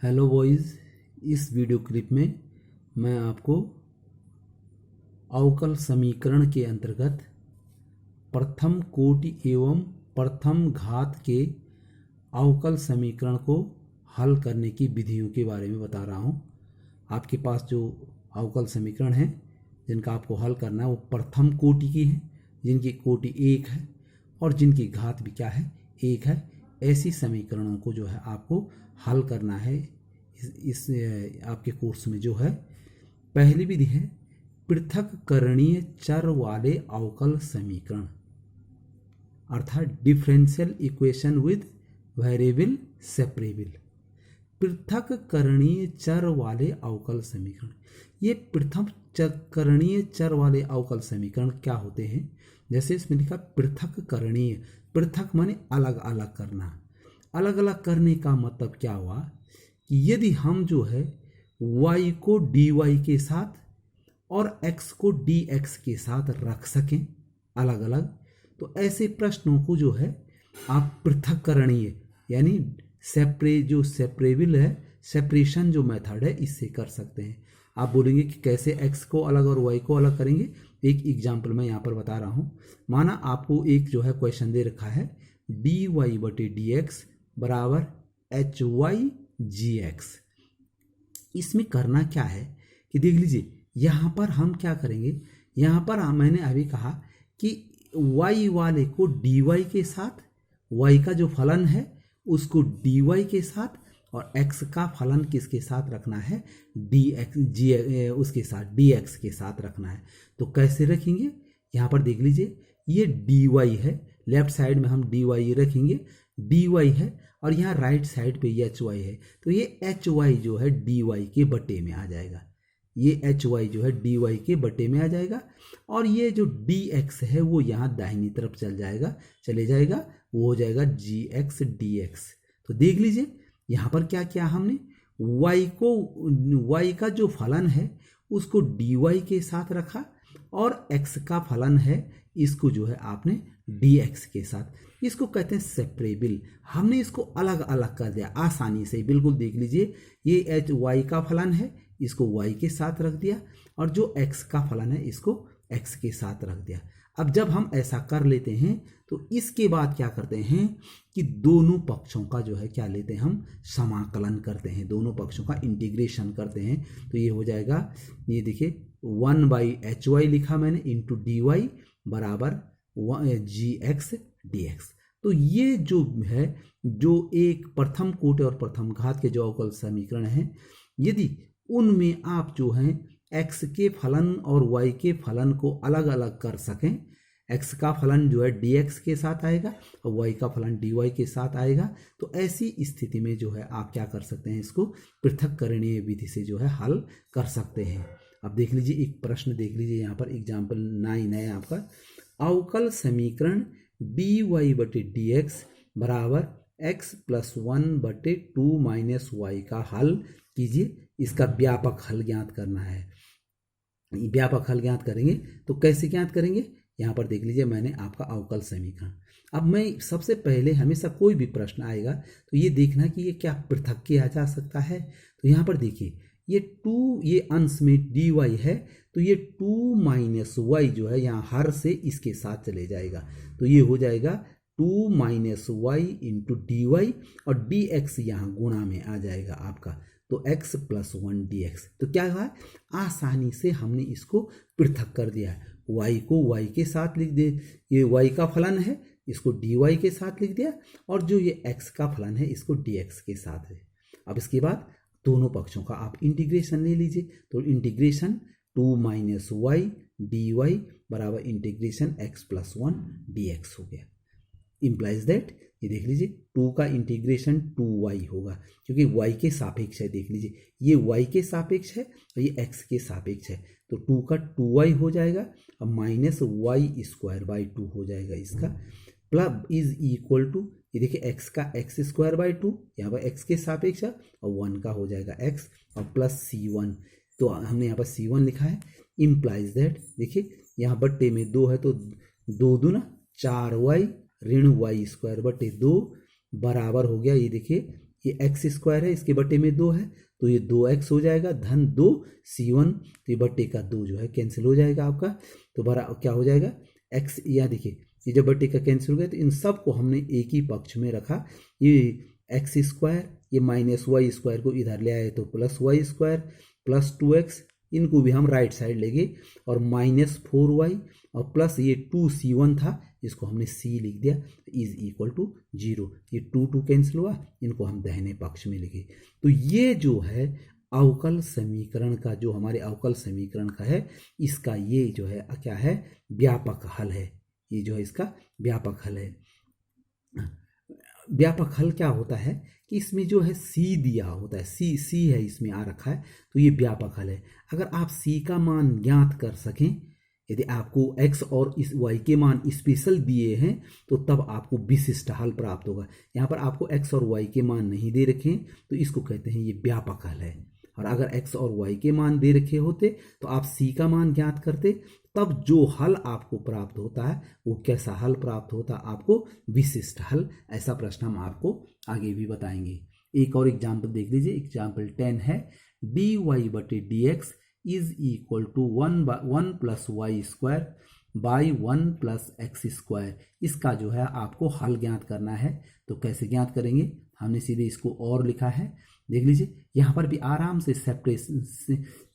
Hello boys, इस video clip में मैं आपको अवकल समीकरण के अंतर्गत प्रथम कोटि एवं प्रथम घात के अवकल समीकरण को हल करने की विधियों के बारे में बता रहा हूँ। आपके पास जो अवकल समीकरण हैं जिनका आपको हल करना है वो प्रथम कोटि की हैं, जिनकी कोटि एक है और जिनकी घात भी क्या है, एक है। ऐसी समीकरणों को जो है आपको हल करना है। इस आपके कोर्स में जो है पहली विधि है पृथक करणीय चर वाले अवकल समीकरण, अर्थात differential equation with variable separable. पृथक करणीय चर वाले अवकल समीकरण, ये पृथक करणीय चर वाले अवकल समीकरण क्या होते हैं? जैसे इसमें लिखा पृथक करणीय, पृथक माने अलग अलग करना। अलग अलग करने का मतलब क्या हुआ कि यदि हम जो है y को dy के साथ और x को dx के साथ रख सकें अलग अलग, तो ऐसे प्रश्नों को जो है आप पृथक करणीय यानी सेपरेबल है, सेपरेशन जो मेथड है इससे कर सकते हैं। आप बोलेंगे कि कैसे x को अलग और y को अलग करेंगे। एक एग्जाम्पल मैं यहाँ पर बता रहा हूँ। माना आपको एक जो है क्वेश्चन दे रखा है dy बटे dx बराबर hy gx। इसमें करना क्या है कि देख लीजिए, यहाँ पर हम क्या करेंगे, यहाँ पर मैंने अभी कहा कि y वाले को dy के साथ, y का जो फलन है उसको dy के साथ और x का फलन किसके साथ रखना है, उसके साथ dx के साथ रखना है। तो कैसे रखेंगे, यहाँ पर देख लीजिए ये dy है, लेफ्ट साइड में हम dy रखेंगे, dy है और यहाँ राइट साइड पे hy है, तो ये hy जो है dy के बटे में आ जाएगा। ये hy जो है dy के बटे में आ जाएगा और ये जो dx है वो यहाँ दाहिनी तरफ चले जाएगा, वो हो जाएगा gx dx। तो देख लीजिए यहाँ पर क्या किया हमने, y का जो फलन है उसको dy के साथ रखा और x का फलन है इसको जो है आपने dx के साथ। इसको कहते हैं सेपरेबल। हमने इसको अलग अलग कर दिया आसानी से, बिल्कुल देख लीजिए ये y का फलन है इसको y के साथ रख दिया और जो x का फलन है इसको x के साथ रख दिया। अब जब हम ऐसा कर लेते हैं तो इसके बाद क्या करते हैं कि दोनों पक्षों का जो है क्या लेते हैं, हम समाकलन करते हैं, दोनों पक्षों का इंटीग्रेशन करते हैं। तो ये हो जाएगा, ये देखिए 1/hy लिखा मैंने इंटू dy बराबर gx dx। तो ये जो है, जो एक प्रथम कोटि और प्रथम घात के जो अवकल समीकरण हैं, यदि उनमें आप जो हैं x के फलन और y के फलन को अलग अलग कर सकें, x का फलन जो है dx के साथ आएगा और y का फलन dy के साथ आएगा, तो ऐसी स्थिति में जो है आप क्या कर सकते हैं, इसको पृथक करणीय विधि से जो है हल कर सकते हैं। अब देख लीजिए एक प्रश्न देख लीजिए, यहाँ पर एग्जाम्पल 9 है आपका, अवकल समीकरण dy बटे dx बराबर x प्लस 1 बटे 2 माइनस y का हल कीजिए। इसका व्यापक हल ज्ञात करना है। व्यापक हल ज्ञात करेंगे तो कैसे ज्ञात करेंगे, यहाँ पर देख लीजिए मैंने आपका अवकल समीकरण। अब मैं सबसे पहले हमेशा कोई भी प्रश्न आएगा तो ये देखना कि ये क्या पृथक किया जा सकता है। तो यहाँ पर देखिए ये 2, ये अंश में dy है तो ये 2 माइनस y जो है यहाँ हर से इसके साथ चले जाएगा, तो ये हो जाएगा 2 माइनस y इंटू dy और dx यहाँ गुणा में आ जाएगा आपका, तो x प्लस 1 dx। तो क्या हुआ, आसानी से हमने इसको पृथक कर दिया है। y को y के साथ लिख दे, ये y का फलन है इसको dy के साथ लिख दिया और जो ये x का फलन है इसको dx के साथ है। अब इसके बाद दोनों पक्षों का आप इंटीग्रेशन ले लीजिए, तो इंटीग्रेशन 2 माइनस y dy बराबर इंटीग्रेशन x प्लस 1 dx हो गया। इम्प्लाइज दैट, ये देख लीजिए 2 का इंटीग्रेशन 2y होगा क्योंकि y के सापेक्ष है। देख लीजिए ये y के सापेक्ष है और ये x के सापेक्ष है, तो 2 का 2y हो जाएगा। अब माइनस y स्क्वायर बाई 2 हो जाएगा इसका, प्लस इज इक्वल टू, ये देखिए x का x स्क्वायर बाई 2, यहाँ पर x के सापेक्ष है और 1 का हो जाएगा x और प्लस c1, तो हमने यहाँ पर c1 लिखा है। इम्प्लाइज दैट, देखिए यहाँ बट्टे में 2 है तो 2 दूना 4y ऋण y स्क्वायर बटे 2 बराबर हो गया, ये देखिए ये एक्स स्क्वायर है, इसके बटे में 2 है तो ये 2x हो जाएगा, धन 2 C1, तो ये बटे का 2 जो है कैंसिल हो जाएगा आपका। तो बड़ा क्या हो जाएगा x, या देखिए ये जब बटे का कैंसिल हो गया तो इन सब को हमने एक ही पक्ष में रखा। ये एक्स स्क्वायर, ये माइनस वाई स्क्वायर को इधर ले आए तो plus Y square plus 2x, इनको भी हम राइट साइड लेंगे, और माइनस 4y और प्लस ये 2C1 था, इसको हमने c लिख दिया, इज इक्वल टू 0। ये 2 कैंसिल हुआ, इनको हम दाहिने पक्ष में लिखे। तो ये जो है अवकल समीकरण का, जो हमारे अवकल समीकरण का है, इसका ये जो है क्या है, व्यापक हल है। ये जो है इसका व्यापक हल है। व्यापक हल क्या होता है कि इसमें जो है c दिया होता है, c है इसमें आ रखा है, तो ये व्यापक हल है। अगर आप c का मान ज्ञात कर सकें, यदि आपको x और इस y के मान स्पेशल दिए हैं तो तब आपको विशिष्ट हल प्राप्त होगा। यहाँ पर आपको x और y के मान नहीं दे रखे हैं तो इसको कहते हैं ये व्यापक हल है। और अगर x और y के मान दे रखे होते तो आप c का मान ज्ञात करते, तब जो हल आपको प्राप्त होता है वो कैसा हल प्राप्त होता, आपको विशिष्ट हल। ऐसा प्रश्न हम आपको आगे भी बताएंगे। एक और एग्जाम्पल देख लीजिए, एग्जाम्पल 10 है, dy बटे dx is equal to 1 plus Y square by 1 plus X square. इसका जो है आपको हल ज्ञात करना है। तो कैसे ज्ञात करेंगे, हमने सीधे इसको और लिखा है, देख लीजिए यहाँ पर भी आराम से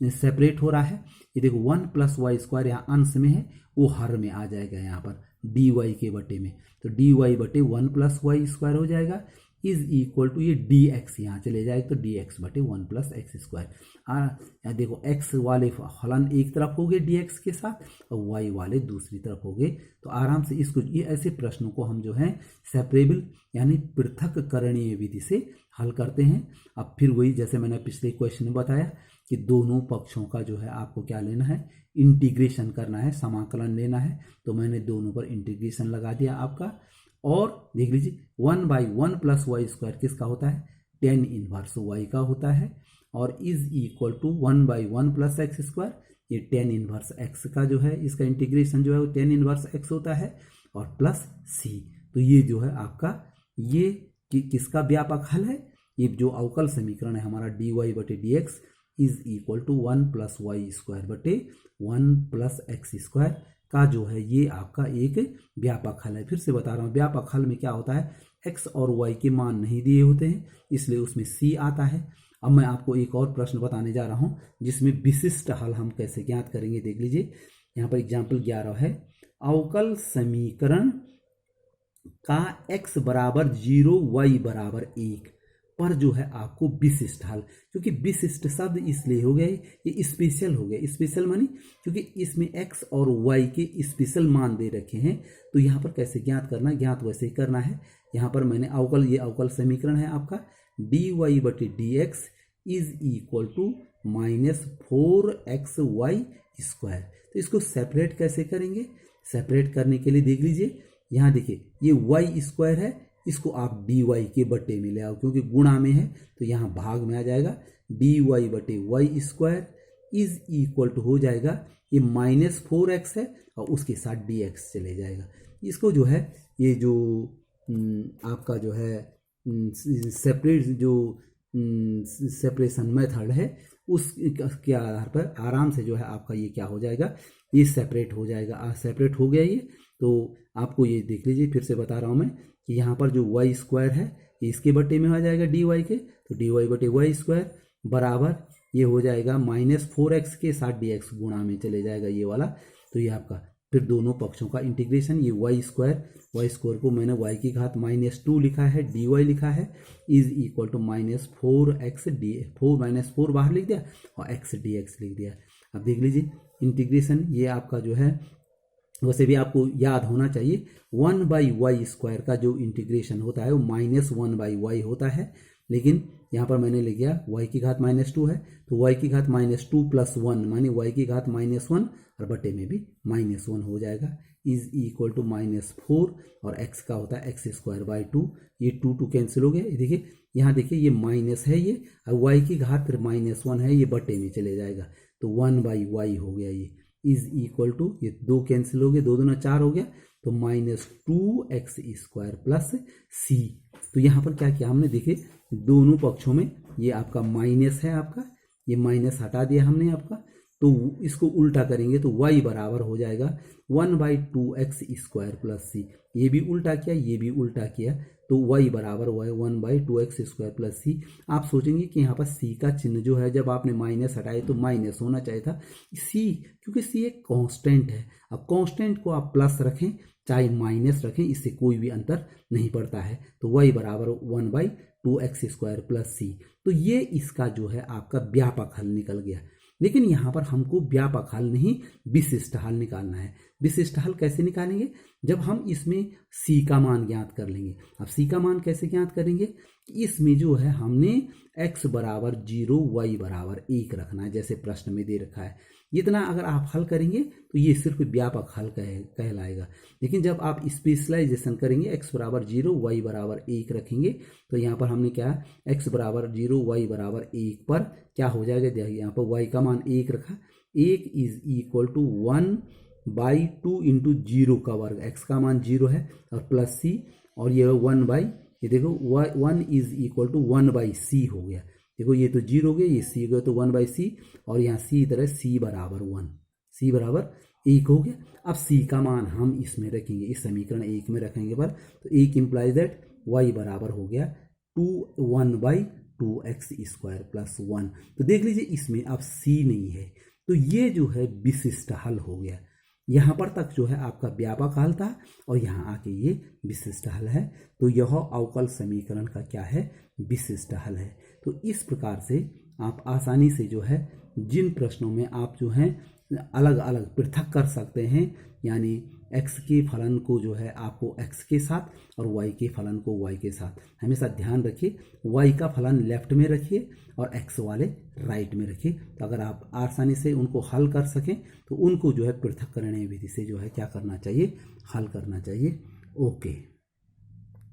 सेपरेट हो रहा है। ये देखो 1 प्लस वाई स्क्वायर यहाँ अंश में है, वो हर में आ जाएगा यहाँ पर डी वाई के बटे में, तो डी वाई बटे 1 प्लस वाई स्क्वायर हो जाएगा, इज इक्वल टू ये डी एक्स यहाँ चले जाएगा, तो डी एक्स बटे 1 प्लस एक्स स्क्वायर। यहाँ देखो एक्स वाले फलन एक तरफ हो गए डी एक्स के साथ और वाई वाले दूसरी तरफ हो गए। तो आराम से इसको, ये ऐसे प्रश्नों को हम जो है सेपरेबल यानी पृथक्करणीय विधि से हल करते हैं। अब फिर वही जैसे मैंने पिछले क्वेश्चन में बताया कि दोनों पक्षों का जो है आपको क्या लेना है, इंटीग्रेशन करना है, समाकलन लेना है। तो मैंने दोनों पर इंटीग्रेशन लगा दिया आपका, और देख लीजिए 1/1 प्लस वाई स्क्वायर किसका होता है, tan इनवर्स वाई का होता है, और is equal to 1/1 plus X square, ये tan इनवर्स एक्स का जो है इसका इंटीग्रेशन जो है वो tan इनवर्स एक्स होता है, और प्लस c। तो ये जो है आपका ये किसका व्यापक हल है, ये जो अवकल समीकरण है हमारा dy बटे dx is equal to 1 plus Y square बटे 1 प्लस एक्स स्क्वायर का जो है ये आपका एक व्यापक हल है। फिर से बता रहा हूँ, व्यापक हल में क्या होता है, x और y के मान नहीं दिए होते हैं, इसलिए उसमें c आता है। अब मैं आपको एक और प्रश्न बताने जा रहा हूँ जिसमें विशिष्ट हल हम कैसे ज्ञात करेंगे, देख लीजिए। यहाँ पर एग्जाम्पल 11 है, अवकल समीकरण का x बराबर 0 y बराबर 1 पर जो है आपको विशिष्ट हल, क्योंकि विशिष्ट शब्द इसलिए हो गया, ये स्पेशल हो गया। स्पेशल मानी क्योंकि इसमें x और y के स्पेशल मान दे रखे हैं। तो यहाँ पर कैसे ज्ञात करना, ज्ञात वैसे ही करना है। यहाँ पर मैंने अवकल, ये अवकल समीकरण है आपका dy बटे dx is equal to -4xy square. तो इसको सेपरेट कैसे करेंगे, सेपरेट करने के लिए देख लीजिए, यहाँ देखिए ये y स्क्वायर है, इसको आप dy के बटे में ले आओ, क्योंकि गुणा में है तो यहाँ भाग में आ जाएगा, dy बटे y square is equal to हो जाएगा, ये -4x है और उसके साथ dx चले जाएगा। इसको जो है ये जो आपका जो है सेपरेट जो सेपरेशन मेथड है उसके आधार पर आराम से जो है आपका ये क्या हो जाएगा, ये सेपरेट हो जाएगा। सेपरेट हो गया ये, तो आपको ये देख लीजिए, फिर से बता रहा हूँ मैं कि यहाँ पर जो y स्क्वायर है ये इसके बटे में आ जाएगा dy के, तो dy बटे y स्क्वायर बराबर ये हो जाएगा -4x के साथ dx गुणा में चले जाएगा ये वाला। तो ये आपका फिर दोनों पक्षों का इंटीग्रेशन, ये y स्क्वायर को मैंने y की घात -2 लिखा है, dy लिखा है, इज इक्वल टू -4x -4 बाहर लिख दिया और x dx लिख दिया। अब देख लीजिए इंटीग्रेशन, ये आपका जो है वैसे भी आपको याद होना चाहिए 1/y स्क्वायर का जो इंटीग्रेशन होता है वो -1/y होता है, लेकिन यहाँ पर मैंने लिख दिया y की घात -2 है, तो y की घात -2 + 1 माने y की घात -1 और बटे में भी -1 हो जाएगा, इज इक्वल टू -4 और x का होता है x²/2, ये 2 कैंसिल हो गया। देखिए यहाँ देखिए ये माइनस है ये, और y की घात -1 है, ये बटे में चले जाएगा, तो 1/y हो गया, ये इज इक्वल टू ये 2 कैंसिल हो गए, 2 दूना 4 हो गया, तो -2x² + c। तो यहाँ पर क्या किया हमने, देखिए दोनों पक्षों में ये आपका माइनस है, आपका ये माइनस हटा दिया हमने आपका, तो इसको उल्टा करेंगे तो y बराबर हो जाएगा 1/2x² प्लस सी। ये भी उल्टा किया, ये भी उल्टा किया, तो y बराबर हुआ है 1/2x² प्लस सी। आप सोचेंगे कि यहाँ पर c का चिन्ह जो है, जब आपने माइनस हटाए तो माइनस होना चाहिए था c, क्योंकि c एक कांस्टेंट है। अब कांस्टेंट को आप प्लस रखें चाहे माइनस रखें, इससे कोई भी अंतर नहीं पड़ता है। तो y बराबर 1/2x² प्लस सी। तो ये इसका जो है आपका व्यापक हल निकल गया। लेकिन यहाँ पर हमको व्यापक हल नहीं, विशिष्ट हल निकालना है। विशिष्ट हल कैसे निकालेंगे, जब हम इसमें c का मान ज्ञात कर लेंगे। अब c का मान कैसे ज्ञात करेंगे, इसमें जो है हमने x बराबर 0 y बराबर 1 रखना है, जैसे प्रश्न में दे रखा है। इतना अगर आप हल करेंगे तो ये सिर्फ व्यापक हल कहलाएगा। लेकिन जब आप स्पेशलाइजेशन करेंगे, x बराबर 0 y बराबर 1 रखेंगे, तो यहाँ पर हमने क्या, x बराबर 0 y बराबर 1 पर क्या हो जाएगा, देखिए यहाँ पर y का मान 1 रखा, 1 इज इक्वल टू 1/2 इंटू 0 का वर्ग, x का मान 0 है और प्लस c, और ये 1/, ये देखो 1 इज इक्वल टू 1/c हो गया। देखो ये तो 0 हो गया, ये c हो गया, तो 1/c, और यहाँ c इधर है, c बराबर 1, c बराबर 1 हो गया। अब c का मान हम इसमें रखेंगे, इस समीकरण 1 में रखेंगे पर, तो 1 इम्प्लाइज दैट y बराबर हो गया 1/2x² प्लस 1। तो देख लीजिए इसमें अब c नहीं है, तो ये जो है विशिष्ट हल हो गया। यहाँ पर तक जो है आपका व्यापक हल था और यहाँ आके ये विशिष्ट हल है। तो यह अवकल समीकरण का क्या है, विशिष्ट हल है। तो इस प्रकार से आप आसानी से जो है जिन प्रश्नों में आप जो है अलग अलग पृथक कर सकते हैं, यानी x के फलन को जो है आपको x के साथ और y के फलन को y के साथ, हमेशा ध्यान रखिए y का फलन लेफ्ट में रखिए और x वाले राइट में रखिए। तो अगर आप आसानी से उनको हल कर सकें तो उनको जो है पृथक्करणीय विधि से जो है क्या करना चाहिए, हल करना चाहिए। ओके।